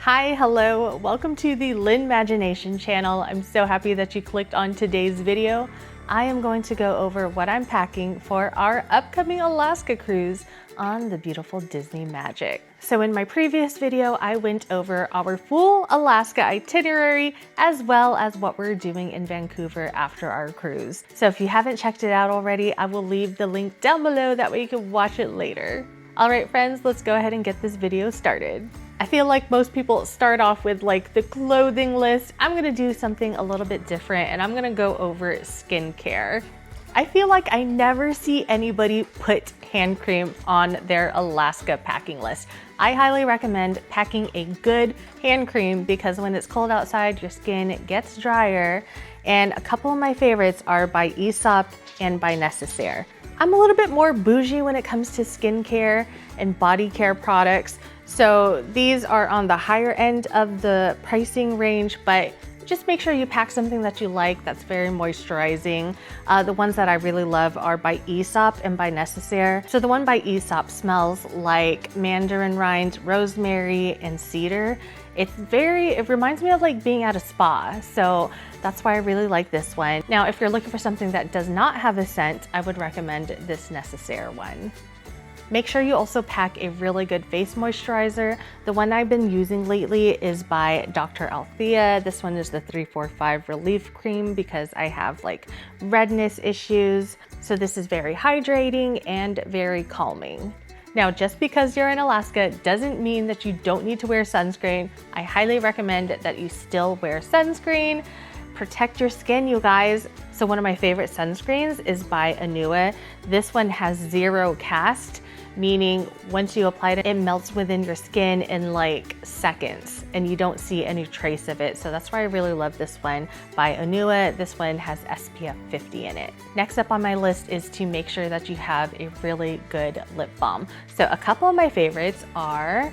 Hi, hello, welcome to the LINmagination channel. I'm so happy that you clicked on today's video. I am going to go over what I'm packing for our upcoming Alaska cruise on the beautiful Disney Magic. So in my previous video, I went over our full Alaska itinerary as well as what we're doing in Vancouver after our cruise. So if you haven't checked it out already, I will leave the link down below, that way you can watch it later. All right, friends, let's go ahead and get this video started. I feel like most people start off with like the clothing list. I'm gonna do something a little bit different and I'm gonna go over skincare. I feel like I never see anybody put hand cream on their Alaska packing list. I highly recommend packing a good hand cream because when it's cold outside, your skin gets drier. And a couple of my favorites are by Aesop and by Necessaire. I'm a little bit more bougie when it comes to skincare and body care products. So these are on the higher end of the pricing range, but just make sure you pack something that you like that's very moisturizing. The ones that I really love are by Aesop and by Necessaire. So the one by Aesop smells like mandarin rind, rosemary, and cedar. It reminds me of like being at a spa. So that's why I really like this one. Now, if you're looking for something that does not have a scent, I would recommend this Necessaire one. Make sure you also pack a really good face moisturizer. The one I've been using lately is by Dr. Althea. This one is the 345 Relief Cream because I have like redness issues. So this is very hydrating and very calming. Now, just because you're in Alaska doesn't mean that you don't need to wear sunscreen. I highly recommend that you still wear sunscreen. Protect your skin, you guys. So one of my favorite sunscreens is by Anua. This one has zero cast, meaning once you apply it, it melts within your skin in like seconds and you don't see any trace of it. So that's why I really love this one by Anua. This one has SPF 50 in it. Next up on my list is to make sure that you have a really good lip balm. So a couple of my favorites are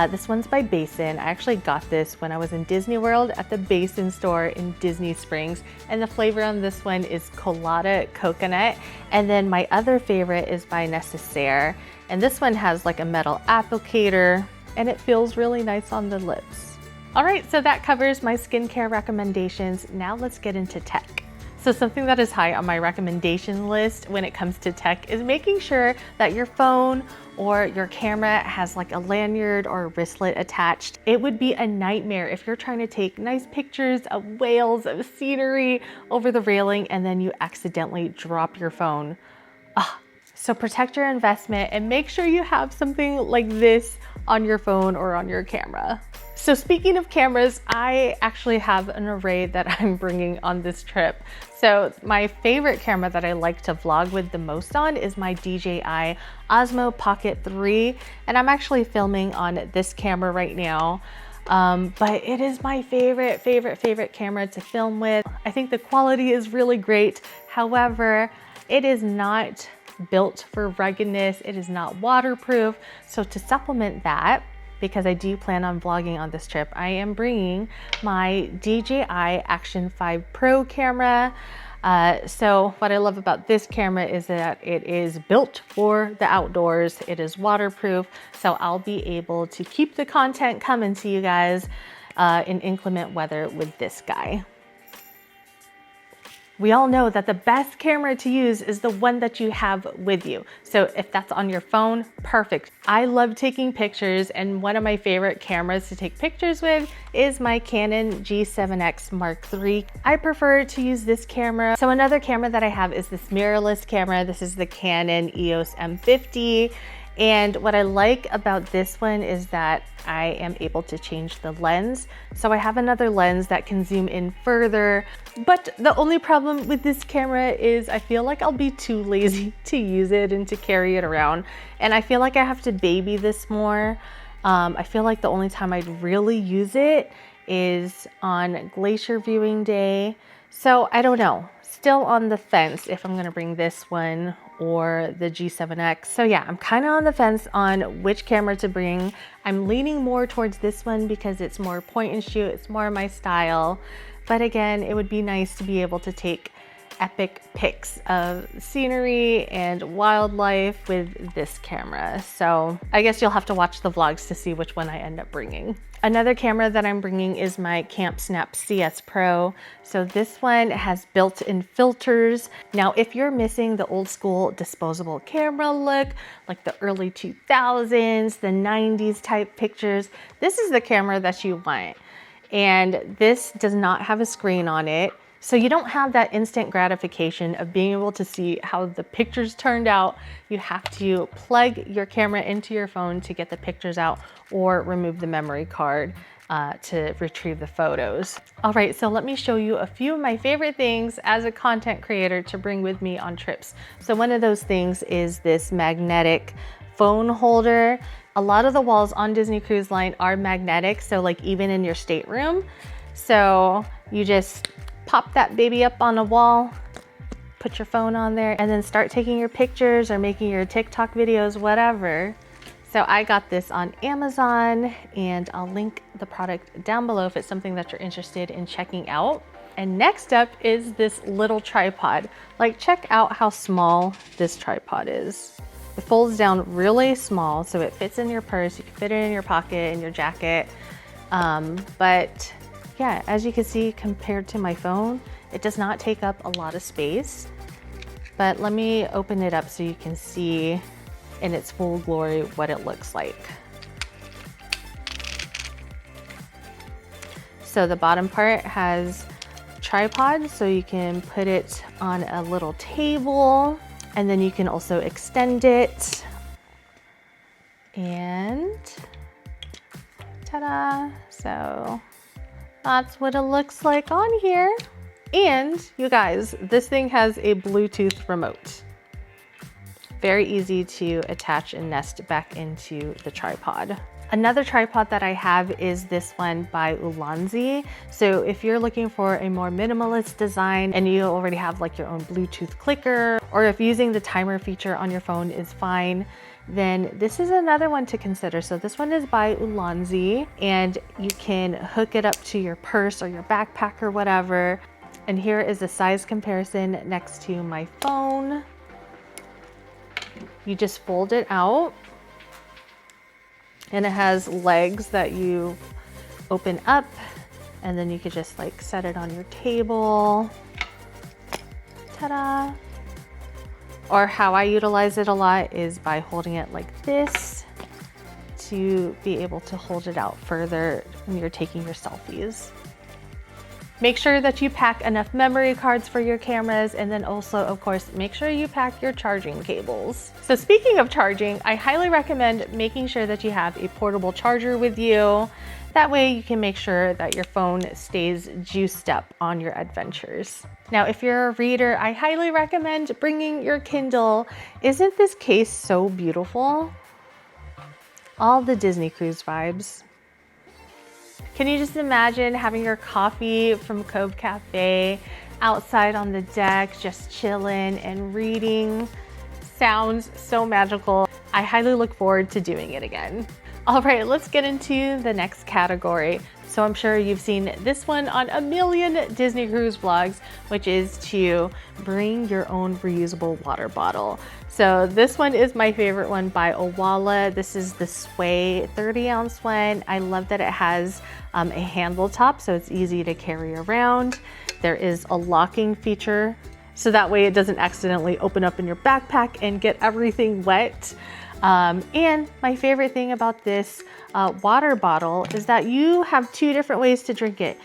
this one's by Basin. I actually got this when I was in Disney World at the Basin store in Disney Springs. And the flavor on this one is Colada Coconut. And then my other favorite is by Necessaire. And this one has like a metal applicator and it feels really nice on the lips. All right, so that covers my skincare recommendations. Now let's get into tech. So something that is high on my recommendation list when it comes to tech is making sure that your phone or your camera has like a lanyard or a wristlet attached. It would be a nightmare if you're trying to take nice pictures of whales, of scenery over the railing, and then you accidentally drop your phone. So protect your investment and make sure you have something like this on your phone or on your camera. So speaking of cameras, I actually have an array that I'm bringing on this trip. So my favorite camera that I like to vlog with the most on is my DJI Osmo Pocket 3. And I'm actually filming on this camera right now. But it is my favorite camera to film with. I think the quality is really great. However, it is not built for ruggedness. It is not waterproof. So to supplement that, because I do plan on vlogging on this trip, I am bringing my DJI Action 5 Pro camera. So what I love about this camera is that it is built for the outdoors. It is waterproof, so I'll be able to keep the content coming to you guys in inclement weather with this guy. We all know that the best camera to use is the one that you have with you. So if that's on your phone, perfect. I love taking pictures, and one of my favorite cameras to take pictures with is my Canon G7X Mark III. I prefer to use this camera. So another camera that I have is this mirrorless camera. This is the Canon EOS M50. And what I like about this one is that I am able to change the lens. So I have another lens that can zoom in further. But the only problem with this camera is I feel like I'll be too lazy to use it and to carry it around. And I feel like I have to baby this more. I feel like the only time I'd really use it is on glacier viewing day. So I don't know. Still on the fence if I'm gonna bring this one or the G7X. So yeah, I'm kind of on the fence on which camera to bring. I'm leaning more towards this one because it's more point and shoot, it's more my style. But again, it would be nice to be able to take epic pics of scenery and wildlife with this camera. So I guess you'll have to watch the vlogs to see which one I end up bringing. Another camera that I'm bringing is my Camp Snap CS Pro. So this one has built-in filters. Now, if you're missing the old school disposable camera look, like the early 2000s, the 90s type pictures, this is the camera that you want. And this does not have a screen on it. So you don't have that instant gratification of being able to see how the pictures turned out. You have to plug your camera into your phone to get the pictures out or remove the memory card to retrieve the photos. All right, so let me show you a few of my favorite things as a content creator to bring with me on trips. So one of those things is this magnetic phone holder. A lot of the walls on Disney Cruise Line are magnetic, so like even in your stateroom. So you just pop that baby up on a wall, put your phone on there, and then start taking your pictures or making your TikTok videos, whatever. So I got this on Amazon, and I'll link the product down below if it's something that you're interested in checking out. And next up is this little tripod. Like, check out how small this tripod is. It folds down really small, so it fits in your purse. You can fit it in your pocket, in your jacket. But yeah, as you can see, compared to my phone, it does not take up a lot of space. But let me open it up so you can see in its full glory what it looks like. So the bottom part has tripod, so you can put it on a little table, and then you can also extend it. And ta-da! So that's what it looks like on here. And you guys, this thing has a Bluetooth remote. Very easy to attach and nest back into the tripod. Another tripod that I have is this one by Ulanzi. So if you're looking for a more minimalist design and you already have like your own Bluetooth clicker, or if using the timer feature on your phone is fine, then this is another one to consider. So this one is by Ulanzi, and you can hook it up to your purse or your backpack or whatever. And here is a size comparison next to my phone. You just fold it out, and it has legs that you open up, and then you could just like set it on your table. Ta-da! Or how I utilize it a lot is by holding it like this to be able to hold it out further when you're taking your selfies. Make sure that you pack enough memory cards for your cameras, and then also, of course, make sure you pack your charging cables. So speaking of charging, I highly recommend making sure that you have a portable charger with you. That way you can make sure that your phone stays juiced up on your adventures. Now, if you're a reader, I highly recommend bringing your Kindle. Isn't this case so beautiful? All the Disney cruise vibes. Can you just imagine having your coffee from Cove Cafe outside on the deck, just chilling and reading? Sounds so magical. I highly look forward to doing it again. All right, let's get into the next category. So I'm sure you've seen this one on a million Disney cruise vlogs, which is to bring your own reusable water bottle. So this one is my favorite one by Owala. This is the Sway 30-ounce one. I love that it has a handle top, so it's easy to carry around. There is a locking feature, so that way it doesn't accidentally open up in your backpack and get everything wet. And my favorite thing about this water bottle is that you have two different ways to drink it.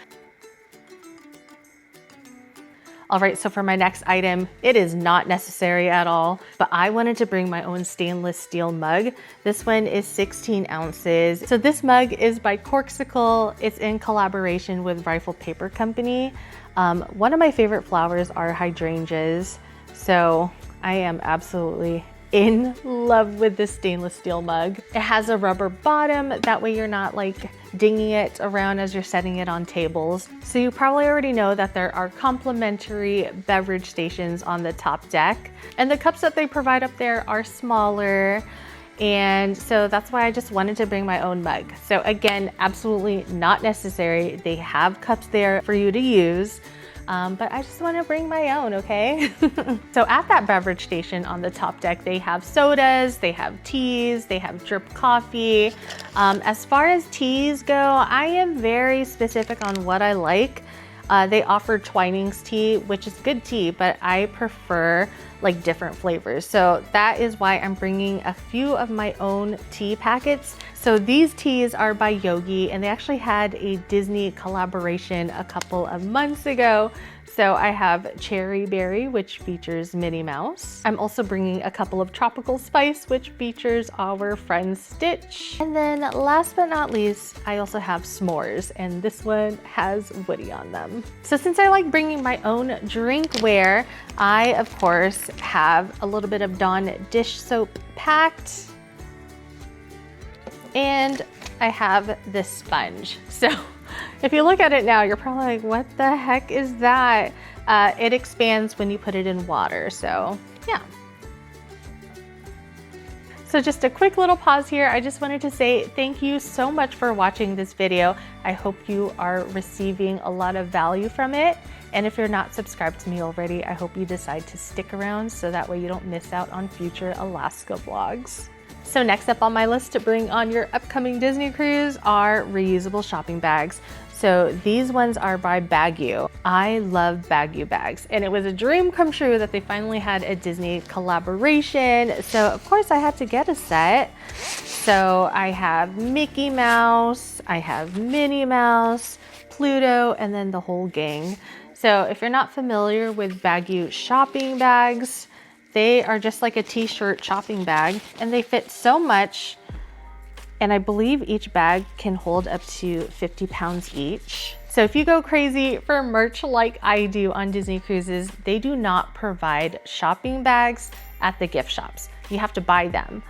All right, so for my next item, it is not necessary at all, but I wanted to bring my own stainless steel mug. This one is 16 ounces. So this mug is by Corksicle. It's in collaboration with Rifle Paper Company. One of my favorite flowers are hydrangeas. So I am absolutely in love with this stainless steel mug. It has a rubber bottom, that way you're not like dinging it around as you're setting it on tables. So you probably already know that there are complimentary beverage stations on the top deck, and the cups that they provide up there are smaller, and so that's why I just wanted to bring my own mug. So again, absolutely not necessary. They have cups there for you to use. but I just want to bring my own, okay? So at that beverage station on the top deck, they have sodas, they have teas, they have drip coffee. As far as teas go, I am very specific on what I like. They offer Twinings tea, which is good tea, but I prefer like different flavors. So that is why I'm bringing a few of my own tea packets. So these teas are by Yogi, and they actually had a Disney collaboration a couple of months ago. So I have Cherry Berry, which features Minnie Mouse. I'm also bringing a couple of Tropical Spice, which features our friend Stitch. And then last but not least, I also have S'mores, and this one has Woody on them. So since I like bringing my own drinkware, I of course have a little bit of Dawn dish soap packed, and I have this sponge. So if you look at it now, you're probably like, what the heck is that? It expands when you put it in water, so yeah. So just a quick little pause here. I just wanted to say thank you so much for watching this video. I hope you are receiving a lot of value from it. And if you're not subscribed to me already, I hope you decide to stick around so that way you don't miss out on future Alaska vlogs. So next up on my list to bring on your upcoming Disney cruise are reusable shopping bags. So these ones are by Bagu. I love Bagu bags, and it was a dream come true that they finally had a Disney collaboration. So of course I had to get a set. So I have Mickey Mouse, I have Minnie Mouse, Pluto, and then the whole gang. So if you're not familiar with Bagu shopping bags, they are just like a t-shirt shopping bag, and they fit so much. And I believe each bag can hold up to 50 pounds each. So if you go crazy for merch like I do on Disney cruises, they do not provide shopping bags at the gift shops. You have to buy them,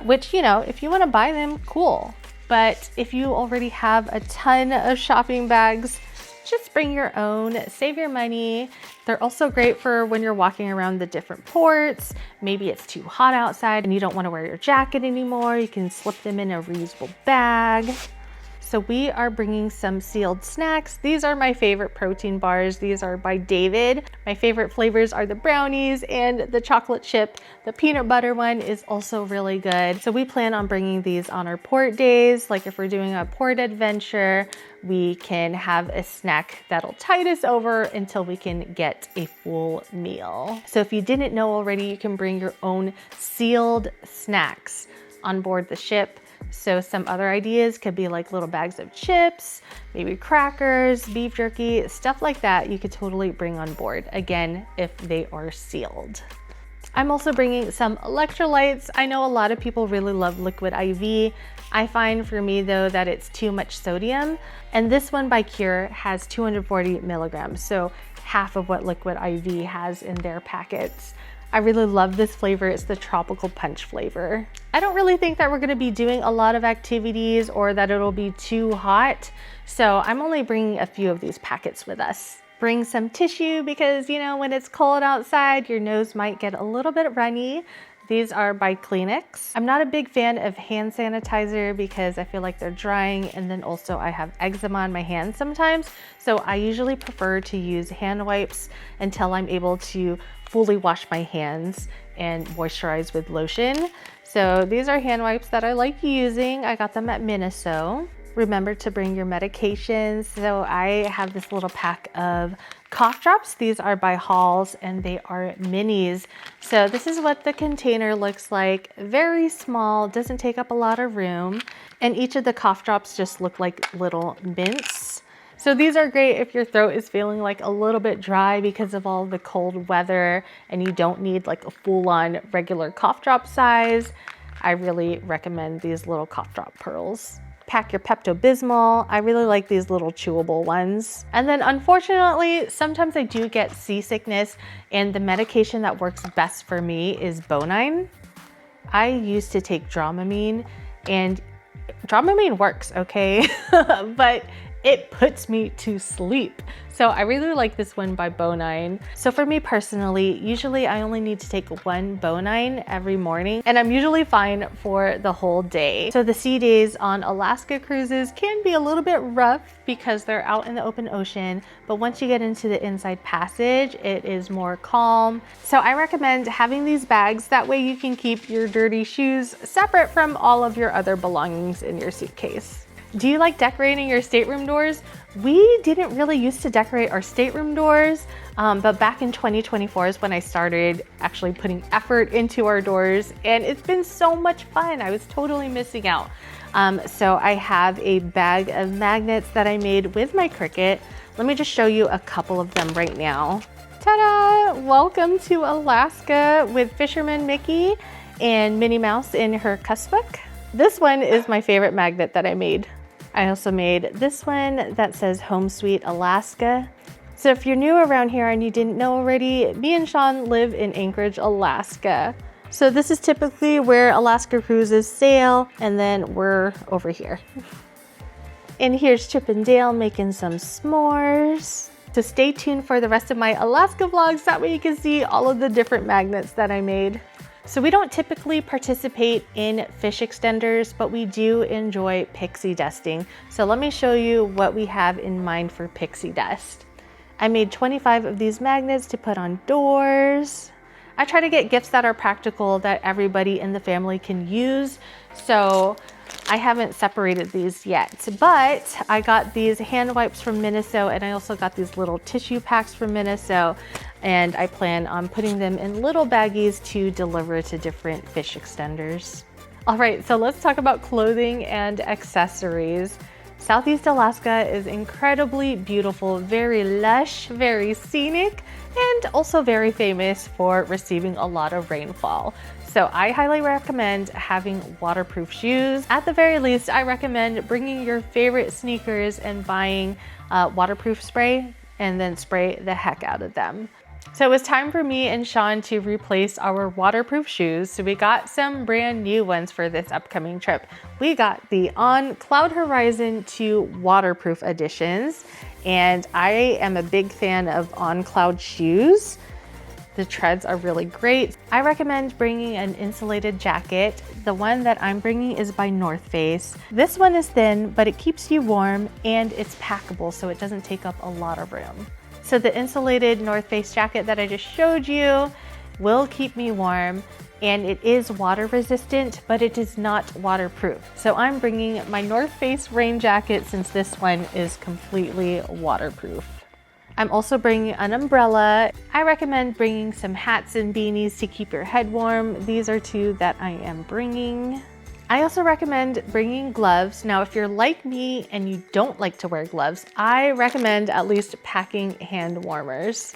which, you know, if you want to buy them, cool. But if you already have a ton of shopping bags, just bring your own, save your money. They're also great for when you're walking around the different ports. Maybe it's too hot outside and you don't want to wear your jacket anymore. You can slip them in a reusable bag. So we are bringing some sealed snacks. These are my favorite protein bars. These are by David. My favorite flavors are the brownies and the chocolate chip. The peanut butter one is also really good. So we plan on bringing these on our port days. Like if we're doing a port adventure, we can have a snack that'll tide us over until we can get a full meal. So if you didn't know already, you can bring your own sealed snacks on board the ship. So some other ideas could be like little bags of chips, maybe crackers, beef jerky, stuff like that you could totally bring on board, again, if they are sealed. I'm also bringing some electrolytes. I know a lot of people really love Liquid IV. I find for me though that it's too much sodium, and this one by Cure has 240 milligrams, so half of what Liquid IV has in their packets. I really love this flavor. It's the tropical punch flavor. I don't really think that we're gonna be doing a lot of activities or that it'll be too hot, so I'm only bringing a few of these packets with us. Bring some tissue because, you know, when it's cold outside, your nose might get a little bit runny. These are by Kleenex. I'm not a big fan of hand sanitizer because I feel like they're drying, and then also I have eczema on my hands sometimes. So I usually prefer to use hand wipes until I'm able to fully wash my hands and moisturize with lotion. So these are hand wipes that I like using. I got them at Miniso. Remember to bring your medications. So I have this little pack of cough drops. These are by Halls and they are minis. So this is what the container looks like. Very small, doesn't take up a lot of room. And each of the cough drops just look like little mints. So these are great if your throat is feeling like a little bit dry because of all the cold weather and you don't need like a full-on regular cough drop size. I really recommend these little cough drop pearls. Pack your Pepto-Bismol. I really like these little chewable ones. And then unfortunately, sometimes I do get seasickness, and the medication that works best for me is Bonine. I used to take Dramamine, and Dramamine works, okay? But It puts me to sleep. So I really like this one by Bo9. So for me personally, usually I only need to take one Bo9 every morning, and I'm usually fine for the whole day. So the sea days on Alaska cruises can be a little bit rough because they're out in the open ocean, but once you get into the inside passage, it is more calm. So I recommend having these bags. That way you can keep your dirty shoes separate from all of your other belongings in your suitcase. Do you like decorating your stateroom doors? We didn't really used to decorate our stateroom doors, but back in 2024 is when I started actually putting effort into our doors, and it's been so much fun. I was totally missing out. So I have a bag of magnets that I made with my Cricut. Let me just show you a couple of them right now. Ta-da! Welcome to Alaska with Fisherman Mickey and Minnie Mouse in her cuss book. This one is my favorite magnet that I made. I also made this one that says Home Sweet Alaska. So if you're new around here and you didn't know already, me and Sean live in Anchorage, Alaska. So this is typically where Alaska cruises sail, and then we're over here. And here's Chip and Dale making some s'mores. So stay tuned for the rest of my Alaska vlogs. That way you can see all of the different magnets that I made. So we don't typically participate in fish extenders, but we do enjoy pixie dusting. So let me show you what we have in mind for pixie dust. I made 25 of these magnets to put on doors. I try to get gifts that are practical that everybody in the family can use. So I haven't separated these yet, but I got these hand wipes from Miniso, and I also got these little tissue packs from Miniso, and I plan on putting them in little baggies to deliver to different fish extenders. All right, so let's talk about clothing and accessories. Southeast Alaska is incredibly beautiful, very lush, very scenic, and also very famous for receiving a lot of rainfall. So I highly recommend having waterproof shoes. At the very least, I recommend bringing your favorite sneakers and buying waterproof spray and then spray the heck out of them. So it was time for me and Sean to replace our waterproof shoes. So we got some brand new ones for this upcoming trip. We got the On Cloud Horizon 2 waterproof editions, and I am a big fan of On Cloud shoes. The treads are really great. I recommend bringing an insulated jacket. The one that I'm bringing is by North Face. This one is thin, but it keeps you warm and it's packable, so it doesn't take up a lot of room. So the insulated North Face jacket that I just showed you will keep me warm, and it is water resistant, but it is not waterproof. So I'm bringing my North Face rain jacket since this one is completely waterproof. I'm also bringing an umbrella. I recommend bringing some hats and beanies to keep your head warm. These are two that I am bringing. I also recommend bringing gloves. Now, if you're like me and you don't like to wear gloves, I recommend at least packing hand warmers.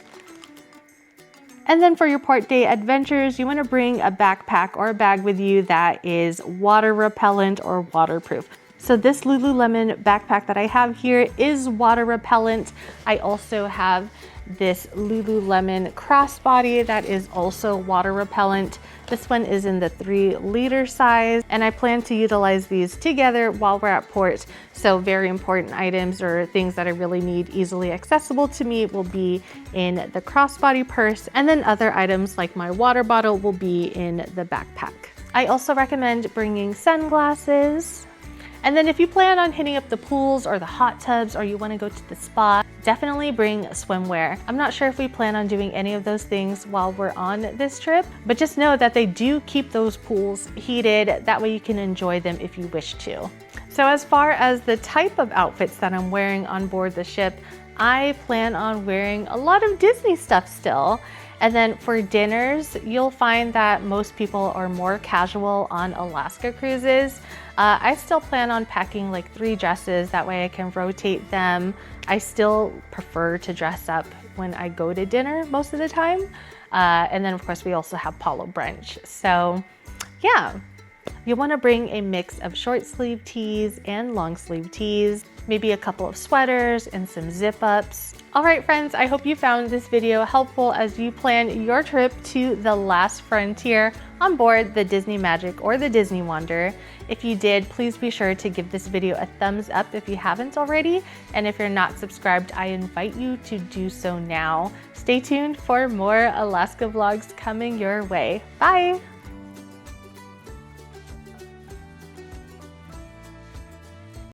And then for your port day adventures, you want to bring a backpack or a bag with you that is water repellent or waterproof. So this Lululemon backpack that I have here is water repellent. I also have this Lululemon crossbody that is also water repellent. This one is in the 3-liter size, and I plan to utilize these together while we're at port. So very important items or things that I really need easily accessible to me will be in the crossbody purse, and then other items like my water bottle will be in the backpack. I also recommend bringing sunglasses. And then if you plan on hitting up the pools or the hot tubs, or you want to go to the spa, definitely bring swimwear. I'm not sure if we plan on doing any of those things while we're on this trip, but just know that they do keep those pools heated. That way you can enjoy them if you wish to. So as far as the type of outfits that I'm wearing on board the ship, I plan on wearing a lot of Disney stuff still. And then for dinners, you'll find that most people are more casual on Alaska cruises. I still plan on packing like 3 dresses, that way I can rotate them. I still prefer to dress up when I go to dinner most of the time. And then of course we also have Palo brunch. So yeah, you'll want to bring a mix of short sleeve tees and long sleeve tees, maybe a couple of sweaters and some zip ups. All right, friends, I hope you found this video helpful as you plan your trip to the last frontier on board the Disney Magic or the Disney Wanderer. If you did, please be sure to give this video a thumbs up if you haven't already. And if you're not subscribed, I invite you to do so now. Stay tuned for more Alaska vlogs coming your way. Bye.